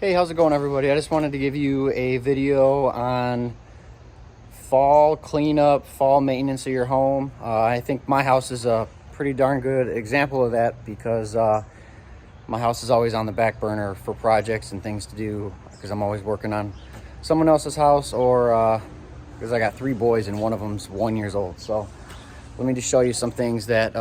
Hey, how's it going, everybody? I just wanted to give you a video on fall cleanup, fall maintenance of your home. I think my house is a pretty darn good example of that because my house is always on the back burner for projects and things to do because I'm always working on someone else's house or because I got 3 boys and one of them's 1 year old. So let me just show you some things that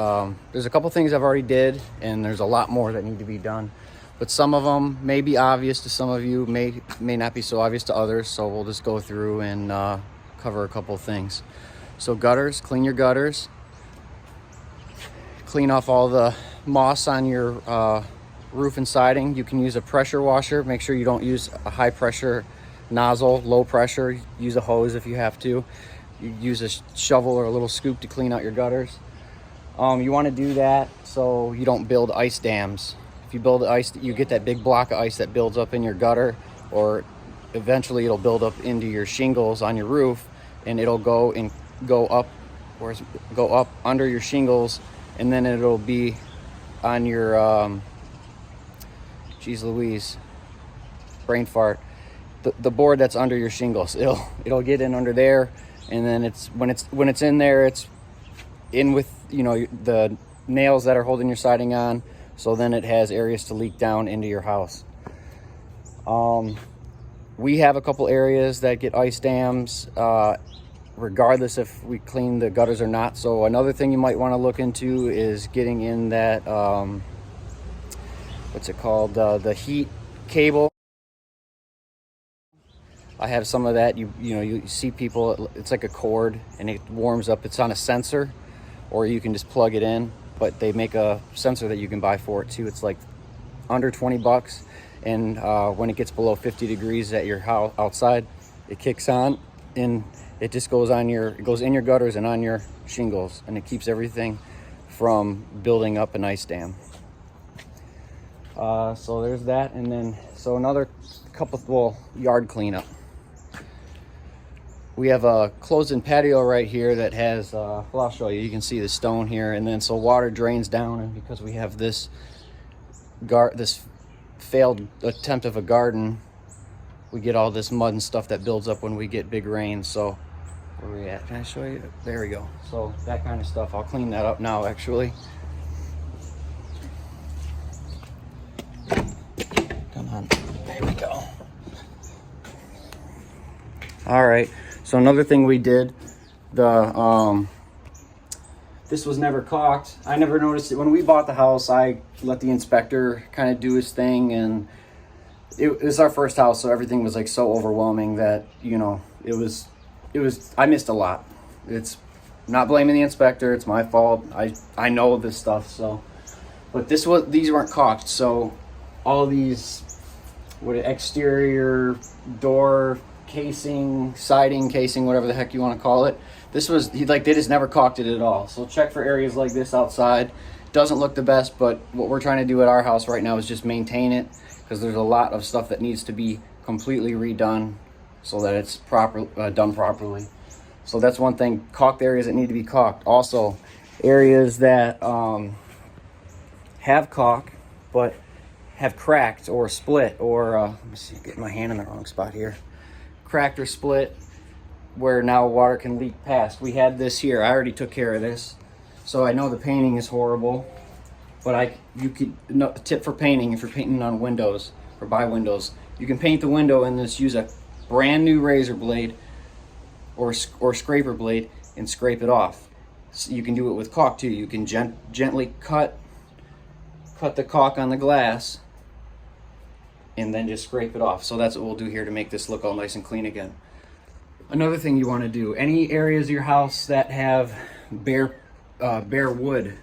there's a couple things I've already did, and there's a lot more that need to be done. But some of them may be obvious to some of you, may not be so obvious to others. So we'll just go through and cover a couple of things. So gutters, clean your gutters. Clean off all the moss on your roof and siding. You can use a pressure washer. Make sure you don't use a high pressure nozzle, low pressure. Use a hose if you have to. You use a shovel or a little scoop to clean out your gutters. You want to do that so you don't build ice dams. If you build ice, you get that big block of ice that builds up in your gutter, or eventually it'll build up into your shingles on your roof, and it'll go up under your shingles, and then it'll be on your geez Louise, brain fart, the board that's under your shingles. It'll get in under there, and then when it's in there, it's in with the nails that are holding your siding on. So then it has areas to leak down into your house. We have a couple areas that get ice dams, regardless if we clean the gutters or not. So another thing you might want to look into is getting in that, what's it called? The heat cable. I have some of that. You see people, it's like a cord and it warms up. It's on a sensor, or you can just plug it in. But they make a sensor that you can buy for it too. It's like under 20 bucks. And when it gets below 50 degrees at your house outside, it kicks on and it just goes in your gutters and on your shingles, and it keeps everything from building up an ice dam. So there's that. And then, so another couple, yard cleanup. We have a closed-in patio right here that has, well, I'll show you. You can see the stone here, and then so water drains down, and because we have this failed attempt of a garden, we get all this mud and stuff that builds up when we get big rains. So where are we at? Can I show you? There we go. So that kind of stuff, I'll clean that up now, actually. Come on. There we go. All right. So another thing we did, this was never caulked. I never noticed it. When we bought the house, I let the inspector kind of do his thing, and it was our first house, so everything was like so overwhelming that, I missed a lot. It's not blaming the inspector, it's my fault. I know this stuff, so. But these weren't caulked, so all these, exterior door casing, siding casing, whatever the heck you want to call it, they just never caulked it at all. So check for areas like this outside. Doesn't look the best, but what we're trying to do at our house right now is just maintain it, because there's a lot of stuff that needs to be completely redone so that it's done properly. So that's one thing. Caulked areas that need to be caulked. Also, areas that have caulk but have cracked or split, or let me see, get my hand in the wrong spot here. Cracked or split, where now water can leak past. We had this here. I already took care of this, so I know the painting is horrible, but tip for painting, if you're painting on windows or by windows, you can paint the window and just use a brand new razor blade or scraper blade and scrape it off. So you can do it with caulk too. You can gently cut the caulk on the glass and then just scrape it off. So that's what we'll do here to make this look all nice and clean again. Another thing you want to do, any areas of your house that have bare wood,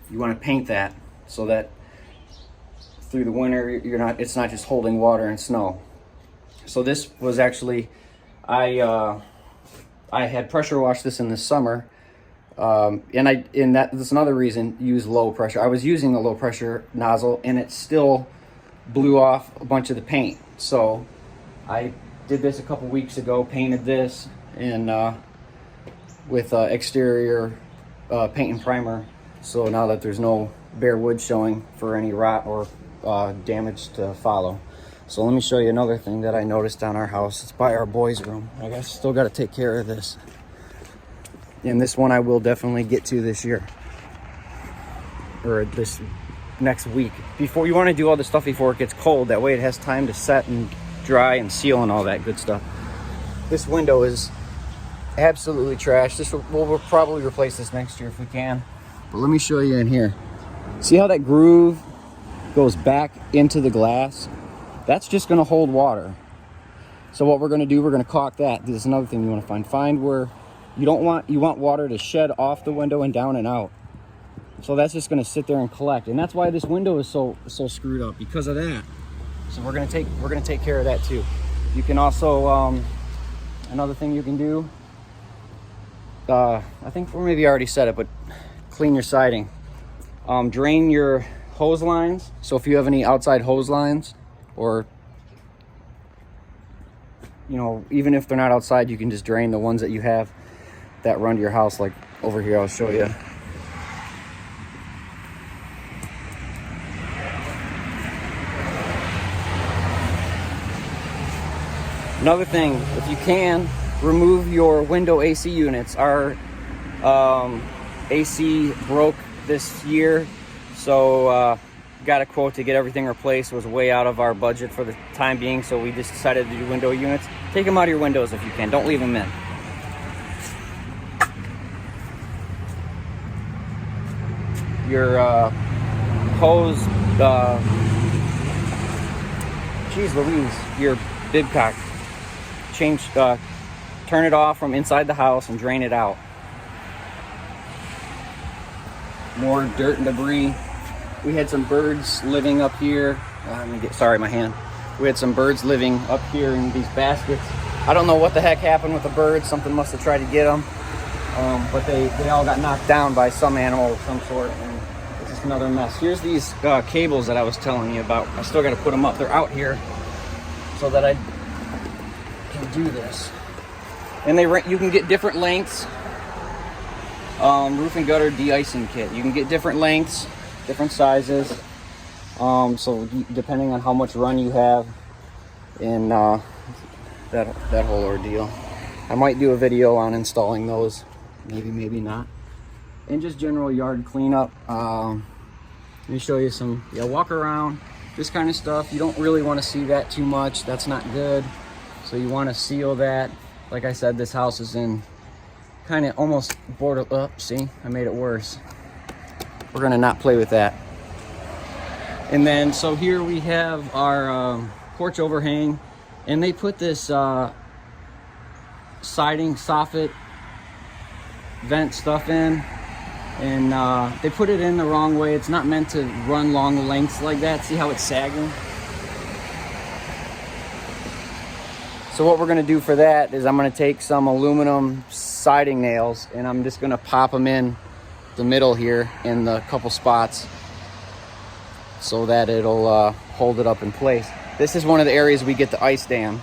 you want to paint that so that through the winter it's not just holding water and snow. So this was actually, I had pressure washed this in the summer, and that's another reason, use low pressure. I was using the low pressure nozzle and it still blew off a bunch of the paint. So I did this a couple weeks ago, painted this and with exterior paint and primer, so now that there's no bare wood showing for any rot or damage to follow. So let me show you another thing that I noticed on our house. It's by our boys' room. I guess still got to take care of this. And this one I will definitely get to this year. Or this next week. Before, you want to do all the stuff before it gets cold. That way it has time to set and dry and seal and all that good stuff. This window is absolutely trash. We'll probably replace this next year if we can. But let me show you in here. See how that groove goes back into the glass? That's just going to hold water. So what we're going to do, we're going to caulk that. This is another thing you want to find. Find where you want water to shed off the window and down and out. So that's just going to sit there and collect. And that's why this window is so screwed up, because of that. So we're going to take care of that too. You can also another thing you can do, I think we maybe already said it, but clean your siding. Drain your hose lines. So if you have any outside hose lines, or even if they're not outside, you can just drain the ones that you have that run to your house. Like over here, I'll show you. Another thing, if you can, remove your window AC units. Our AC broke this year, so got a quote to get everything replaced. It was way out of our budget for the time being, so we just decided to do window units. Take them out of your windows if you can. Don't leave them in. Your hose, geez Louise, your bib cock. Turn it off from inside the house and drain it out. More dirt and debris. We had some birds living up here. Sorry, my hand. We had some birds living up here in these baskets. I don't know what the heck happened with the birds. Something must have tried to get them. But they all got knocked down by some animal of some sort. And it's just another mess. Here's these cables that I was telling you about. I still got to put them up. They're out here so that I can do this. And you can get different lengths. Roof and gutter de-icing kit. You can get different lengths, different sizes. So depending on how much run you have in that whole ordeal. I might do a video on installing those. Maybe not. And just general yard cleanup. Let me show you some, walk around, this kind of stuff. You don't really want to see that too much. That's not good. So you want to seal that. Like I said, this house is in kind of almost border up. See, I made it worse. We're gonna not play with that. And then, so here we have our porch overhang, and they put this siding soffit vent stuff in, and they put it in the wrong way. It's not meant to run long lengths like that. See how it's sagging? So what we're gonna do for that is I'm gonna take some aluminum siding nails, and I'm just gonna pop them in the middle here in the couple spots so that it'll hold it up in place. This is one of the areas we get the ice dam.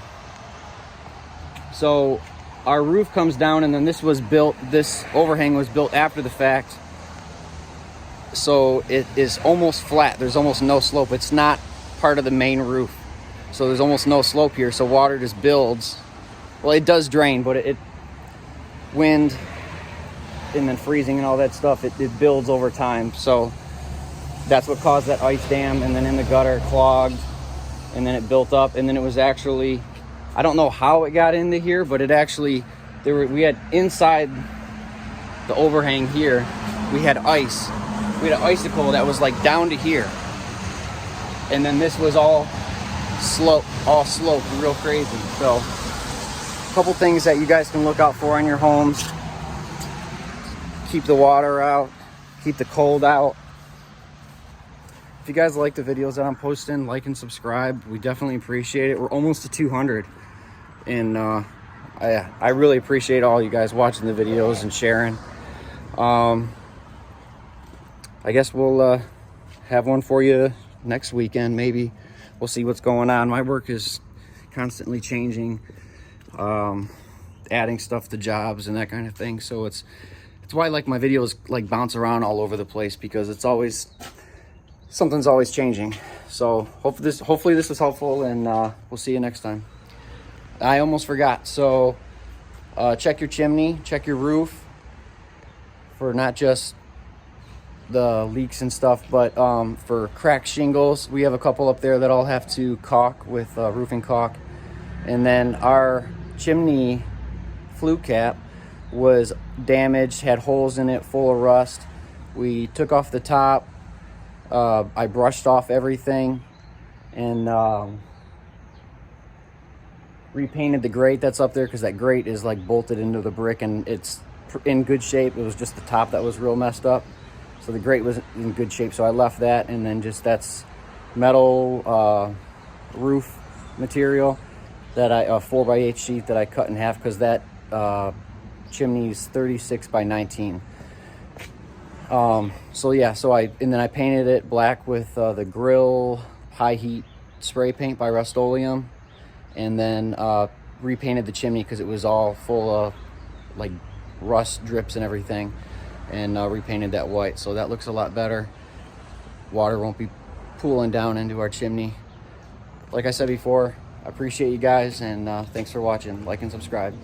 So our roof comes down, and then this overhang was built after the fact. So it is almost flat. There's almost no slope. It's not part of the main roof. So there's almost no slope here. So water just builds. Well, it does drain, but it wind and then freezing and all that stuff, it builds over time. So that's what caused that ice dam. And then in the gutter, it clogged, and then it built up. And then it was actually, I don't know how it got into here, but it actually, we had inside the overhang here, we had ice. We had an icicle that was like down to here. And then this was all sloped real crazy. So a couple things that you guys can look out for in your homes. Keep the water out, keep the cold out. If you guys like the videos that I'm posting, like and subscribe. We definitely appreciate it. We're almost to 200, and I really appreciate all you guys watching the videos and sharing. I guess we'll have one for you next weekend, maybe. We'll see what's going on. My work is constantly changing, adding stuff to jobs and that kind of thing. So it's why like my videos like bounce around all over the place, because it's always something's always changing. So hopefully this was helpful, and we'll see you next time. I almost forgot. So check your chimney, check your roof for not just the leaks and stuff, but for cracked shingles. We have a couple up there that I'll have to caulk with roofing caulk. And then our chimney flue cap was damaged, had holes in it, full of rust. We took off the top. I brushed off everything and repainted the grate that's up there, because that grate is like bolted into the brick and it's in good shape. It was just the top that was real messed up. So the grate was in good shape, so I left that, and then just that's metal roof material that I 4x8 sheet that I cut in half, because that chimney's 36 by 19. So yeah, and then I painted it black with the Grill high heat spray paint by Rust-Oleum, and then repainted the chimney because it was all full of like rust drips and everything, and repainted that white, so that looks a lot better. Water won't be pooling down into our chimney. Like I said before, I appreciate you guys, and thanks for watching. Like and subscribe.